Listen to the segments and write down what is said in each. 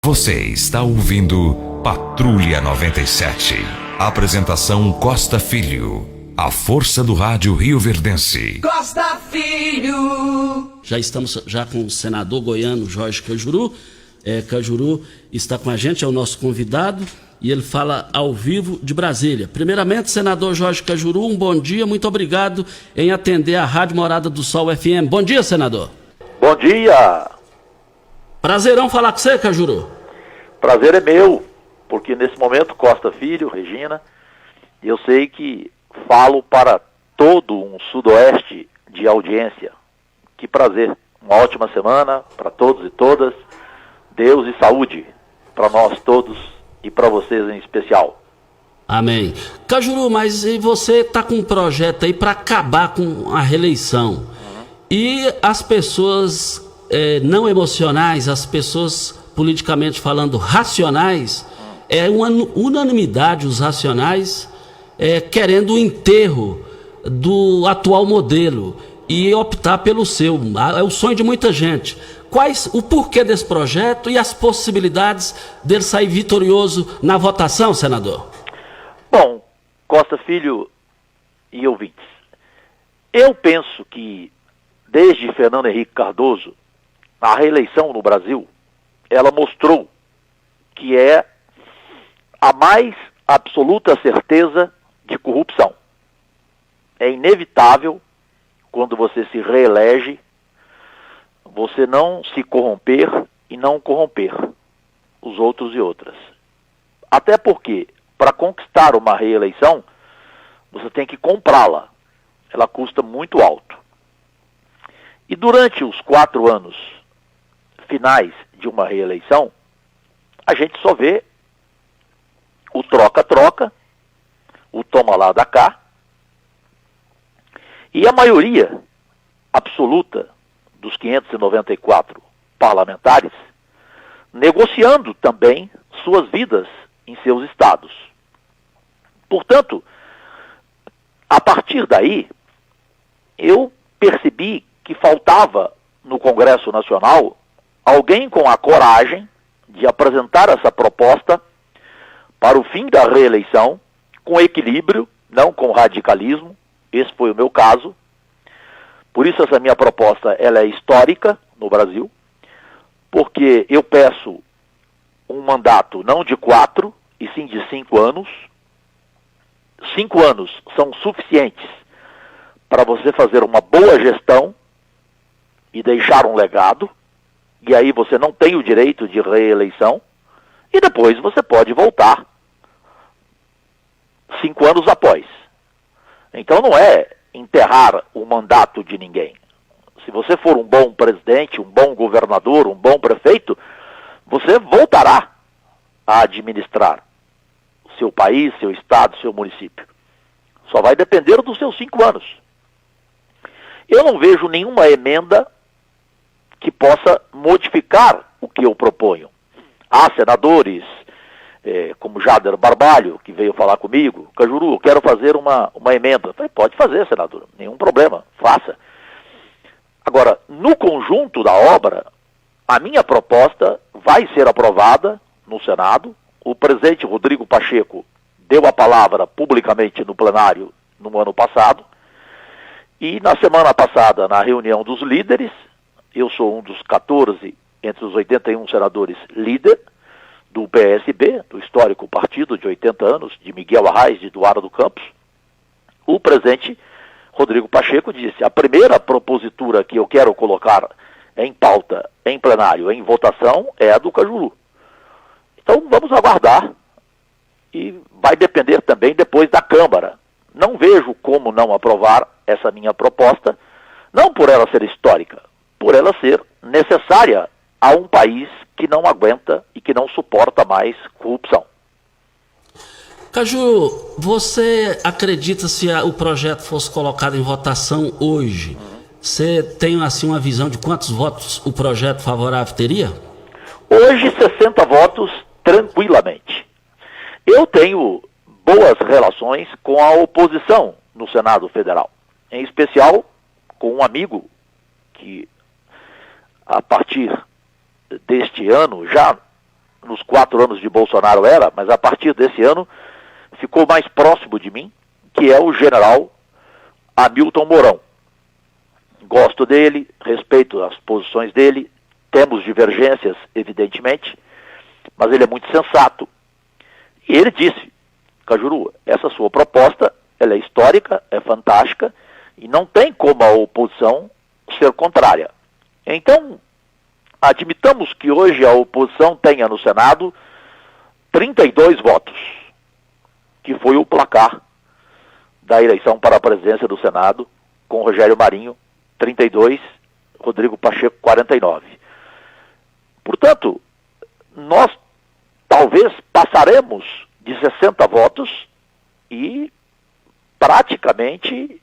Você está ouvindo Patrulha 97. Apresentação Costa Filho. A força do rádio rioverdense. Costa Filho. Já estamos com o senador goiano Jorge Cajuru. Cajuru está com a gente, é o nosso convidado, e ele fala ao vivo de Brasília. Primeiramente, senador Jorge Cajuru, um bom dia, muito obrigado em atender a Rádio Morada do Sol FM. Bom dia, senador. Bom dia. Prazerão falar com você, Cajuru. Prazer é meu, porque nesse momento, Costa Filho, Regina, eu sei que falo para todo um sudoeste de audiência. Que prazer. Uma ótima semana para todos e todas. Deus e saúde para nós todos e para vocês em especial. Amém. Cajuru, mas e você está com um projeto aí para acabar com a reeleição. E as pessoas não emocionais, as pessoas politicamente falando racionais, é uma unanimidade, os racionais querendo o enterro do atual modelo e optar pelo seu. É o sonho de muita gente. O porquê desse projeto e as possibilidades dele sair vitorioso na votação, senador? Bom, Costa Filho e ouvintes, eu penso que desde Fernando Henrique Cardoso, a reeleição no Brasil, ela mostrou que é a mais absoluta certeza de corrupção. É inevitável, quando você se reelege, você não se corromper e não corromper os outros e outras. Até porque, para conquistar uma reeleição, você tem que comprá-la. Ela custa muito alto. E durante os 4 anos finais de uma reeleição, a gente só vê o troca-troca, o toma lá da cá, e a maioria absoluta dos 594 parlamentares negociando também suas vidas em seus estados. Portanto, a partir daí, eu percebi que faltava no Congresso Nacional alguém com a coragem de apresentar essa proposta para o fim da reeleição, com equilíbrio, não com radicalismo. Esse foi o meu caso. Por isso essa minha proposta ela é histórica no Brasil, porque eu peço um mandato não de 4, e sim de 5 anos. 5 anos são suficientes para você fazer uma boa gestão e deixar um legado, e aí você não tem o direito de reeleição, e depois você pode voltar 5 anos após. Então não é enterrar o mandato de ninguém. Se você for um bom presidente, um bom governador, um bom prefeito, você voltará a administrar o seu país, seu estado, seu município. Só vai depender dos seus 5 anos. Eu não vejo nenhuma emenda que possa modificar o que eu proponho. Há senadores, como Jader Barbalho, que veio falar comigo: Cajuru, eu quero fazer uma emenda. Eu falei, pode fazer, senador, nenhum problema, faça. Agora, no conjunto da obra, a minha proposta vai ser aprovada no Senado. O presidente Rodrigo Pacheco deu a palavra publicamente no plenário no ano passado. E na semana passada, na reunião dos líderes, eu sou um dos 14 entre os 81 senadores líder do PSB, do histórico partido de 80 anos, de Miguel Arraes, de Eduardo Campos. O presidente Rodrigo Pacheco disse: a primeira propositura que eu quero colocar em pauta, em plenário, em votação, é a do Cajuru. Então vamos aguardar, e vai depender também depois da Câmara. Não vejo como não aprovar essa minha proposta, não por ela ser histórica, por ela ser necessária a um país que não aguenta e que não suporta mais corrupção. Caju, você acredita, se o projeto fosse colocado em votação hoje, você tem assim uma visão de quantos votos o projeto favorável teria? Hoje 60 votos tranquilamente. Eu tenho boas relações com a oposição no Senado Federal, em especial com um amigo que a partir deste ano, já nos 4 anos de Bolsonaro era, mas a partir desse ano ficou mais próximo de mim, que é o general Hamilton Mourão. Gosto dele, respeito as posições dele, temos divergências, evidentemente, mas ele é muito sensato. E ele disse: Cajuru, essa sua proposta, ela é histórica, é fantástica, e não tem como a oposição ser contrária. Então, admitamos que hoje a oposição tenha no Senado 32 votos, que foi o placar da eleição para a presidência do Senado, com Rogério Marinho, 32, Rodrigo Pacheco, 49. Portanto, nós talvez passaremos de 60 votos e praticamente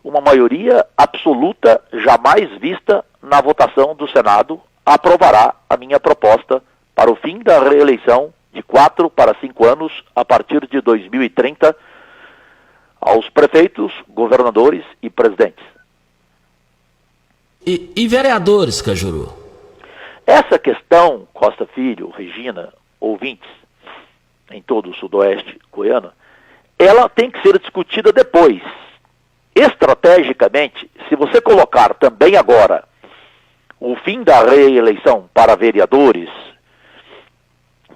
uma maioria absoluta jamais vista na votação do Senado aprovará a minha proposta para o fim da reeleição de 4 para 5 anos a partir de 2030 aos prefeitos, governadores e presidentes. E vereadores, Cajuru? Essa questão, Costa Filho, Regina, ouvintes, em todo o sudoeste goiano, ela tem que ser discutida depois. Estrategicamente, se você colocar também agora o fim da reeleição para vereadores,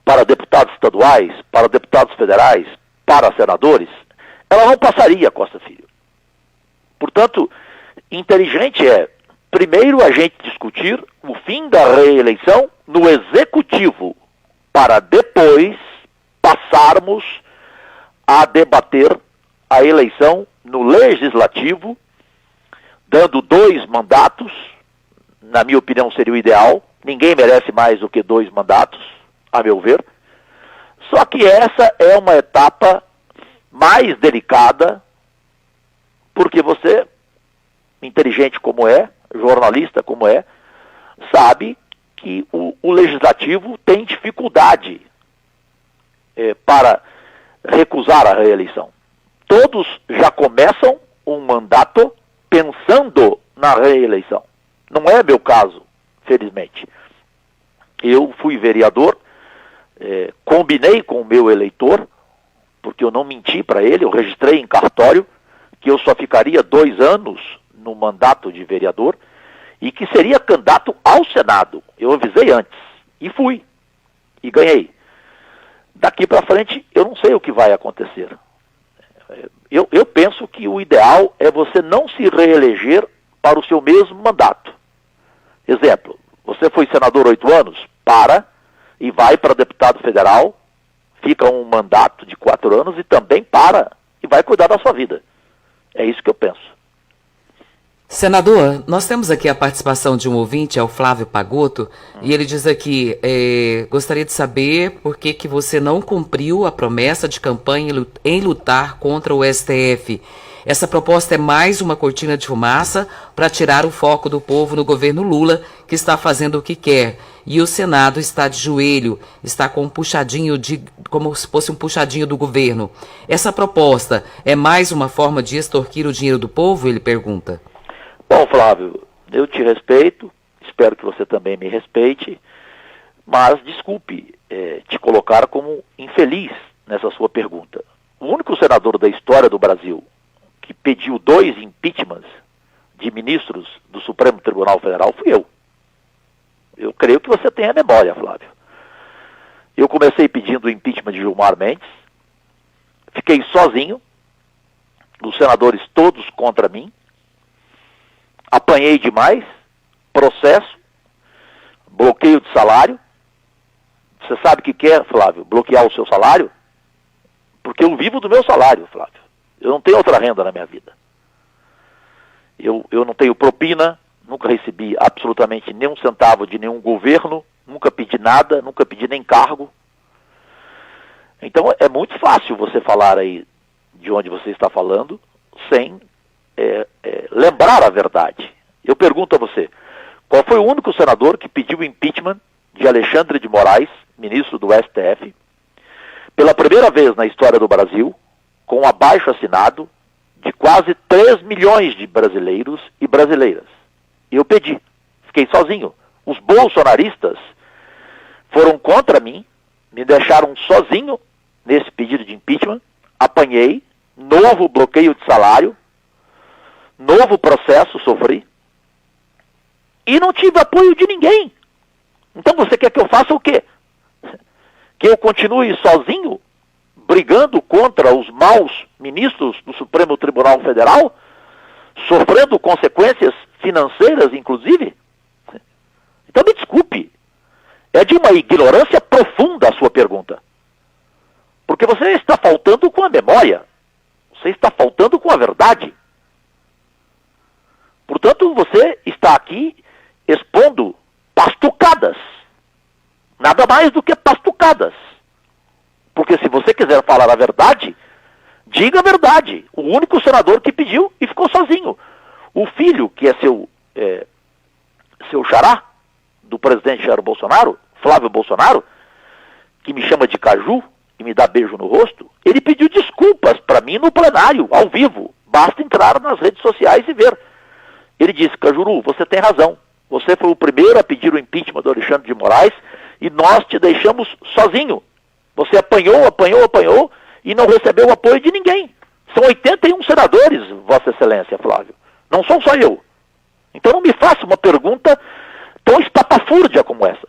para deputados estaduais, para deputados federais, para senadores, ela não passaria, Costa Filho. Portanto, inteligente é, primeiro, a gente discutir o fim da reeleição no executivo, para depois passarmos a debater a eleição no legislativo, dando 2 mandatos, na minha opinião seria o ideal, ninguém merece mais do que 2 mandatos, a meu ver, só que essa é uma etapa mais delicada, porque você, inteligente como é, jornalista como é, sabe que o legislativo tem dificuldade para recusar a reeleição. Todos já começam um mandato pensando na reeleição. Não é meu caso, felizmente. Eu fui vereador, combinei com o meu eleitor, porque eu não menti para ele, eu registrei em cartório que eu só ficaria 2 anos no mandato de vereador e que seria candidato ao Senado. Eu avisei antes e fui e ganhei. Daqui para frente eu não sei o que vai acontecer. Eu penso que o ideal é você não se reeleger para o seu mesmo mandato. Exemplo, você foi senador 8 anos, para e vai para deputado federal, fica um mandato de 4 anos e também para e vai cuidar da sua vida. É isso que eu penso. Senador, nós temos aqui a participação de um ouvinte, é o Flávio Pagotto, e ele diz aqui, gostaria de saber por que você não cumpriu a promessa de campanha em lutar contra o STF. Essa proposta é mais uma cortina de fumaça para tirar o foco do povo no governo Lula, que está fazendo o que quer. E o Senado está de joelho, está com um puxadinho como se fosse um puxadinho do governo. Essa proposta é mais uma forma de extorquir o dinheiro do povo? Ele pergunta. Bom, Flávio, eu te respeito, espero que você também me respeite, mas desculpe te colocar como infeliz nessa sua pergunta. O único senador da história do Brasil que pediu 2 impeachments de ministros do Supremo Tribunal Federal fui eu. Eu creio que você tem a memória, Flávio. Eu comecei pedindo o impeachment de Gilmar Mendes, fiquei sozinho, os senadores todos contra mim, apanhei demais, processo, bloqueio de salário. Você sabe o que é, Flávio, bloquear o seu salário? Porque eu vivo do meu salário, Flávio. Eu não tenho outra renda na minha vida. Eu não tenho propina, nunca recebi absolutamente nenhum centavo de nenhum governo, nunca pedi nada, nunca pedi nem cargo. Então é muito fácil você falar aí de onde você está falando sem lembrar a verdade. Eu pergunto a você, qual foi o único senador que pediu o impeachment de Alexandre de Moraes, ministro do STF, pela primeira vez na história do Brasil, com um abaixo assinado de quase 3 milhões de brasileiros e brasileiras? Eu pedi, fiquei sozinho. Os bolsonaristas foram contra mim, deixaram sozinho nesse pedido de impeachment, apanhei, novo bloqueio de salário, novo processo sofri, e não tive apoio de ninguém. Então você quer que eu faça o quê? Que eu continue sozinho, brigando contra os maus ministros do Supremo Tribunal Federal, sofrendo consequências financeiras, inclusive? Então me desculpe, é de uma ignorância profunda a sua pergunta. Porque você está faltando com a memória, você está faltando com a verdade. Portanto, você está aqui expondo pastucadas. Nada mais do que pastucadas. Porque se você quiser falar a verdade, diga a verdade. O único senador que pediu e ficou sozinho. O filho, que é seu xará, do presidente Jair Bolsonaro, Flávio Bolsonaro, que me chama de Caju e me dá beijo no rosto, ele pediu desculpas para mim no plenário, ao vivo. Basta entrar nas redes sociais e ver. Ele disse: Cajuru, você tem razão. Você foi o primeiro a pedir o impeachment do Alexandre de Moraes e nós te deixamos sozinho. Você apanhou e não recebeu o apoio de ninguém. São 81 senadores, Vossa Excelência, Flávio. Não sou só eu. Então não me faça uma pergunta tão estapafúrdia como essa.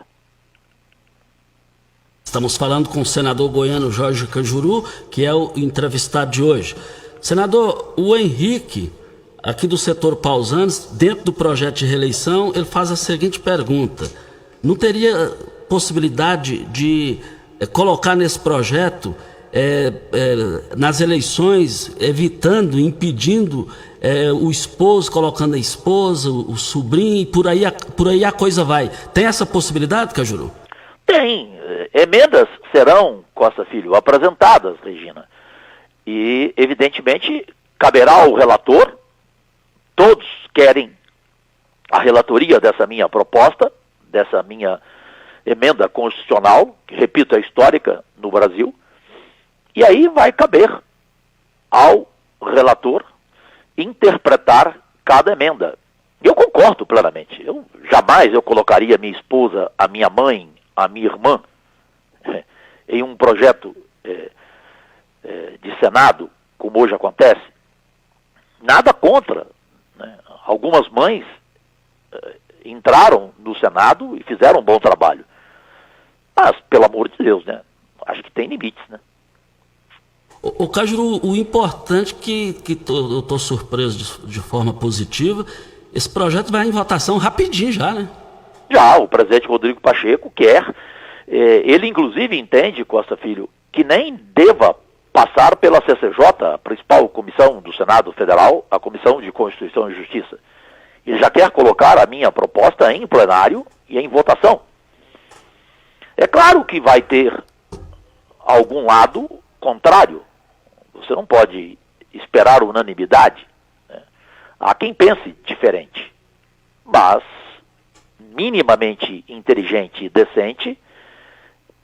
Estamos falando com o senador goiano Jorge Cajuru, que é o entrevistado de hoje. Senador, o Henrique, aqui do setor Pausanes, dentro do projeto de reeleição, ele faz a seguinte pergunta: não teria possibilidade de colocar nesse projeto, nas eleições, evitando, impedindo o esposo, colocando a esposa, o sobrinho, e por aí a coisa vai? Tem essa possibilidade, Cajuru? Tem. Emendas serão, Costa Filho, apresentadas, Regina. E, evidentemente, caberá ao relator. Todos querem a relatoria dessa minha proposta, dessa minha emenda constitucional, que, repito, é histórica no Brasil, e aí vai caber ao relator interpretar cada emenda. Eu concordo plenamente. Jamais eu colocaria minha esposa, a minha mãe, a minha irmã em um projeto de Senado, como hoje acontece. Nada contra. Algumas mães entraram no Senado e fizeram um bom trabalho. Mas, pelo amor de Deus, acho que tem limites, O Cajuru, o importante eu estou surpreso de forma positiva, esse projeto vai em votação rapidinho já, né? Já, o presidente Rodrigo Pacheco quer, ele inclusive entende, Costa Filho, que nem deva passar pela CCJ, a principal comissão do Senado Federal, a Comissão de Constituição e Justiça. Ele já quer colocar a minha proposta em plenário e em votação. É claro que vai ter algum lado contrário. Você não pode esperar unanimidade. Há quem pense diferente. Mas, minimamente inteligente e decente,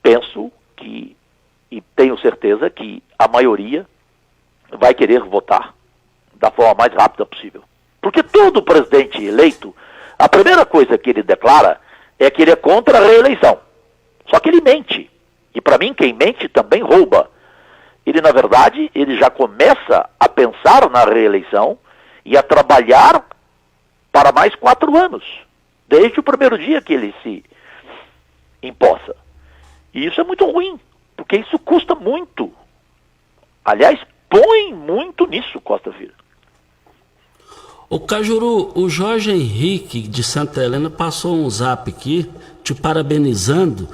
penso que, e tenho certeza que a maioria vai querer votar da forma mais rápida possível. Porque todo presidente eleito, a primeira coisa que ele declara é que ele é contra a reeleição. Só que ele mente. E para mim, quem mente também rouba. Ele, na verdade, ele já começa a pensar na reeleição e a trabalhar para mais 4 anos, desde o primeiro dia que ele se impossa. E isso é muito ruim, porque isso custa muito. Aliás, põe muito nisso, Costa Filho. O Cajuru, o Jorge Henrique de Santa Helena passou um zap aqui, te parabenizando,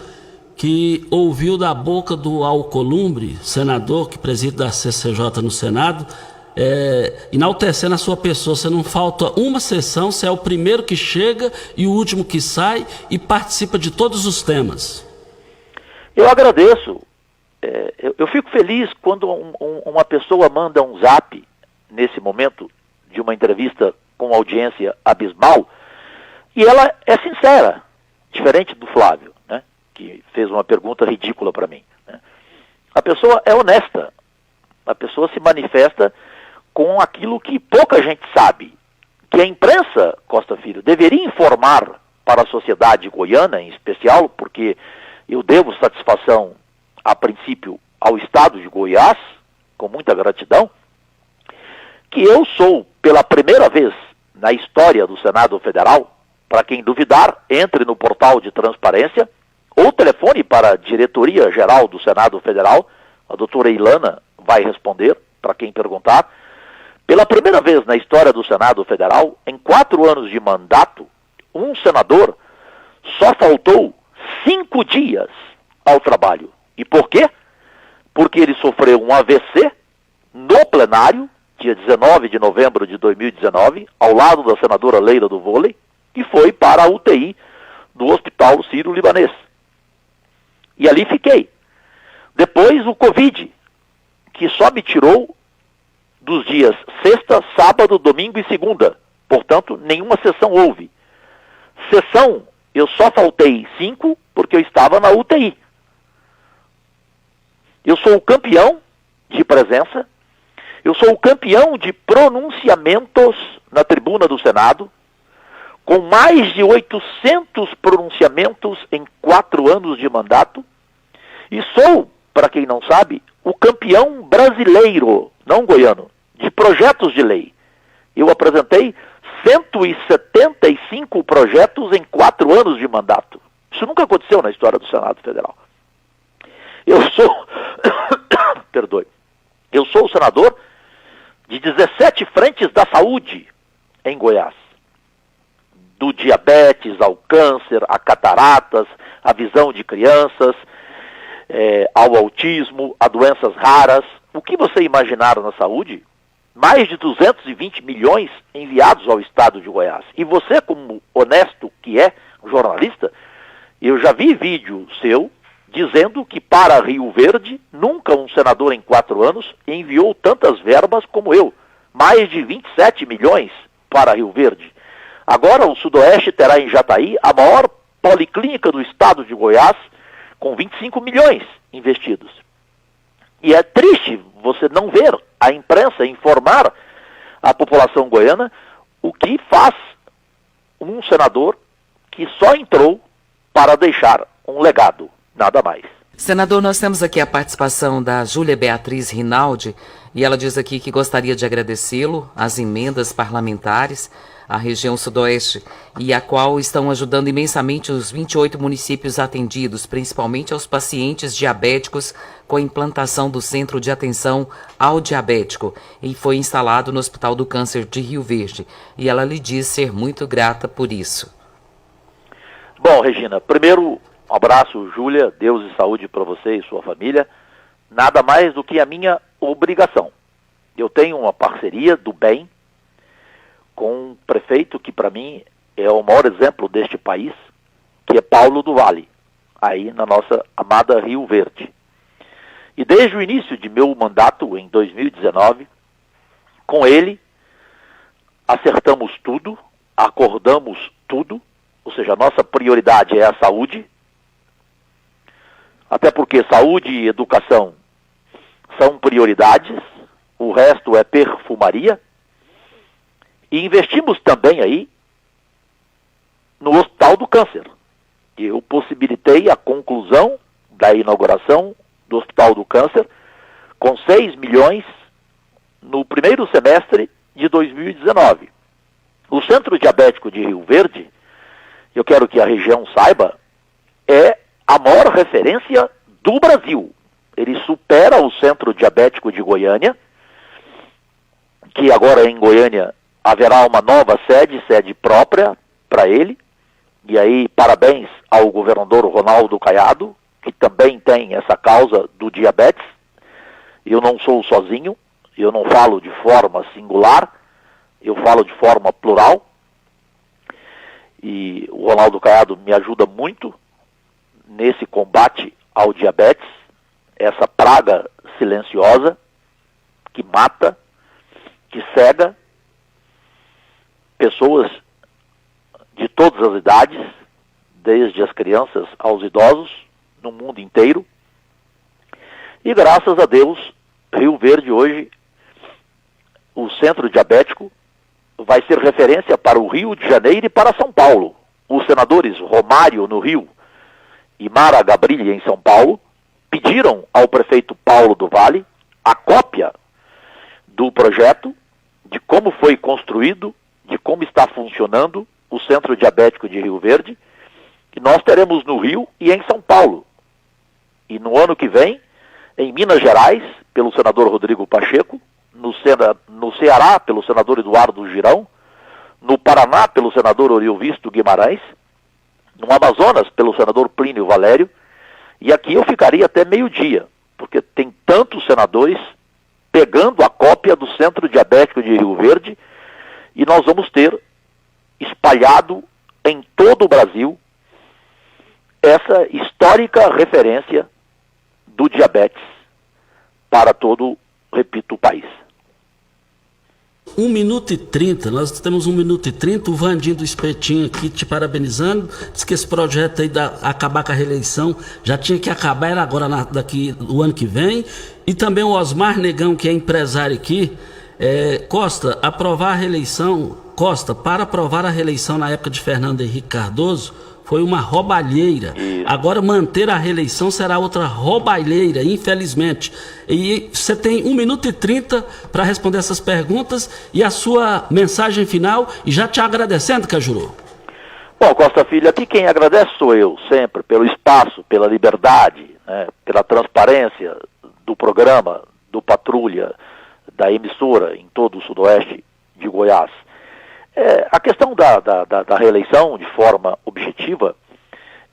que ouviu da boca do Alcolumbre, senador que preside da CCJ no Senado, enaltecendo a sua pessoa. Você não falta uma sessão, você é o primeiro que chega e o último que sai e participa de todos os temas. Eu agradeço. Eu fico feliz quando uma pessoa manda um zap, nesse momento de uma entrevista com audiência abismal, e ela é sincera, diferente do Flávio, que fez uma pergunta ridícula para mim. A pessoa é honesta, a pessoa se manifesta com aquilo que pouca gente sabe, que a imprensa, Costa Filho, deveria informar para a sociedade goiana, em especial, porque eu devo satisfação a princípio, ao Estado de Goiás, com muita gratidão, que eu sou, pela primeira vez na história do Senado Federal, para quem duvidar, entre no portal de transparência ou telefone para a diretoria-geral do Senado Federal, a doutora Ilana vai responder, para quem perguntar. Pela primeira vez na história do Senado Federal, em 4 anos de mandato, um senador só faltou 5 dias ao trabalho. E por quê? Porque ele sofreu um AVC no plenário, dia 19 de novembro de 2019, ao lado da senadora Leila do Vôlei, e foi para a UTI do Hospital Sírio-Libanês. E ali fiquei. Depois o Covid, que só me tirou dos dias sexta, sábado, domingo e segunda. Portanto, nenhuma sessão houve. Sessão, eu só faltei 5 porque eu estava na UTI. Eu sou o campeão de presença, eu sou o campeão de pronunciamentos na tribuna do Senado, com mais de 800 pronunciamentos em 4 anos de mandato, e sou, para quem não sabe, o campeão brasileiro, não goiano, de projetos de lei. Eu apresentei 175 projetos em 4 anos de mandato. Isso nunca aconteceu na história do Senado Federal. Eu sou, perdoe, eu sou o senador de 17 frentes da saúde em Goiás. Do diabetes ao câncer, a cataratas, a visão de crianças, ao autismo, a doenças raras. O que você imaginar na saúde? Mais de 220 milhões enviados ao estado de Goiás. E você, como honesto que é, jornalista, eu já vi vídeo seu dizendo que para Rio Verde, nunca um senador em 4 anos enviou tantas verbas como eu. Mais de 27 milhões para Rio Verde. Agora o Sudoeste terá em Jataí a maior policlínica do estado de Goiás, com 25 milhões investidos. E é triste você não ver a imprensa informar a população goiana o que faz um senador que só entrou para deixar um legado, nada mais. Senador, nós temos aqui a participação da Júlia Beatriz Rinaldi, e ela diz aqui que gostaria de agradecê-lo às emendas parlamentares à região sudoeste, e a qual estão ajudando imensamente os 28 municípios atendidos, principalmente aos pacientes diabéticos, com a implantação do Centro de Atenção ao Diabético, e foi instalado no Hospital do Câncer de Rio Verde. E ela lhe diz ser muito grata por isso. Bom, Regina, primeiro, um abraço, Júlia, Deus e saúde para você e sua família. Nada mais do que a minha obrigação. Eu tenho uma parceria do bem com um prefeito que para mim é o maior exemplo deste país, que é Paulo do Vale, aí na nossa amada Rio Verde. E desde o início de meu mandato, em 2019, com ele, acertamos tudo, acordamos tudo, ou seja, a nossa prioridade é a saúde, até porque saúde e educação são prioridades, o resto é perfumaria. E investimos também aí no Hospital do Câncer. Eu possibilitei a conclusão da inauguração do Hospital do Câncer com 6 milhões no primeiro semestre de 2019. O Centro Diabético de Rio Verde, eu quero que a região saiba, é a maior referência do Brasil. Ele supera o Centro Diabético de Goiânia, que agora em Goiânia haverá uma nova sede própria para ele. E aí, parabéns ao governador Ronaldo Caiado, que também tem essa causa do diabetes. Eu não sou sozinho, eu não falo de forma singular, eu falo de forma plural. E o Ronaldo Caiado me ajuda muito nesse combate ao diabetes, essa praga silenciosa que mata, que cega pessoas de todas as idades, desde as crianças aos idosos, no mundo inteiro. E graças a Deus, Rio Verde hoje, o centro diabético, vai ser referência para o Rio de Janeiro e para São Paulo. Os senadores Romário no Rio e Mara Gabrilli em São Paulo pediram ao prefeito Paulo do Vale a cópia do projeto, de como foi construído, de como está funcionando o Centro Diabético de Rio Verde, que nós teremos no Rio e em São Paulo. E no ano que vem, em Minas Gerais, pelo senador Rodrigo Pacheco, no Ceará, pelo senador Eduardo Girão, no Paraná, pelo senador Oriovisto Guimarães, no Amazonas, pelo senador Plínio Valério, e aqui eu ficaria até meio-dia, porque tem tantos senadores pegando a cópia do Centro Diabético de Rio Verde, e nós vamos ter espalhado em todo o Brasil essa histórica referência do diabetes para todo, repito, o país. 1 minuto e 30, nós temos 1 minuto e 30, o Vandinho do Espetinho aqui te parabenizando, diz que esse projeto aí acabar com a reeleição já tinha que acabar, era agora daqui o ano que vem, e também o Osmar Negão, que é empresário aqui, Costa, para aprovar a reeleição na época de Fernando Henrique Cardoso, foi uma roubalheira. Isso. Agora manter a reeleição será outra roubalheira, infelizmente. E você tem 1 minuto e 30 para responder essas perguntas e a sua mensagem final, e já te agradecendo, Cajuru. Bom, Costa Filho, aqui quem agradece sou eu, sempre, pelo espaço, pela liberdade, né, pela transparência do programa, do Patrulha, da emissora em todo o sudoeste de Goiás. A questão da reeleição, de forma objetiva,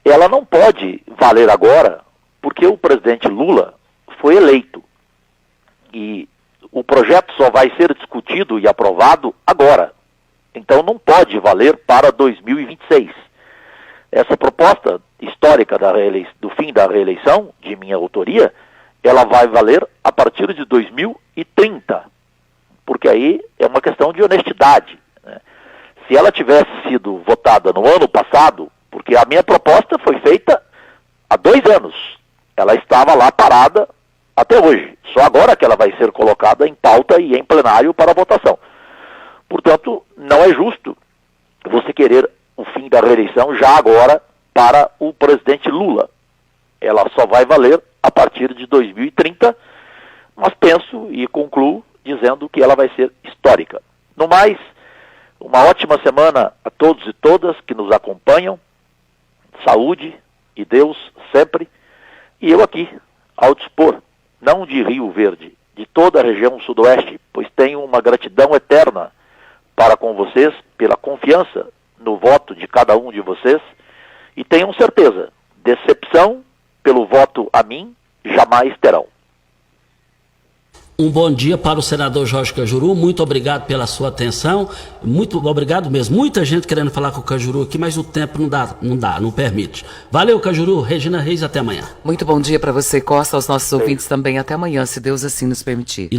ela não pode valer agora, porque o presidente Lula foi eleito. E o projeto só vai ser discutido e aprovado agora. Então não pode valer para 2026. Essa proposta histórica do fim da reeleição, de minha autoria, ela vai valer a partir de 2030. Porque aí é uma questão de honestidade. Se ela tivesse sido votada no ano passado, porque a minha proposta foi feita há 2 anos, ela estava lá parada até hoje. Só agora que ela vai ser colocada em pauta e em plenário para votação. Portanto, não é justo você querer o fim da reeleição já agora para o presidente Lula. Ela só vai valer a partir de 2030, mas penso e concluo dizendo que ela vai ser histórica. No mais, uma ótima semana a todos e todas que nos acompanham. Saúde e Deus sempre. E eu aqui, ao dispor, não de Rio Verde, de toda a região sudoeste, pois tenho uma gratidão eterna para com vocês, pela confiança no voto de cada um de vocês. E tenham certeza, decepção pelo voto a mim jamais terão. Um bom dia para o senador Jorge Cajuru, muito obrigado pela sua atenção, muito obrigado mesmo. Muita gente querendo falar com o Cajuru aqui, mas o tempo não permite. Valeu, Cajuru. Regina Reis, até amanhã. Muito bom dia para você, Costa, aos nossos ouvintes também. Até amanhã, se Deus assim nos permitir.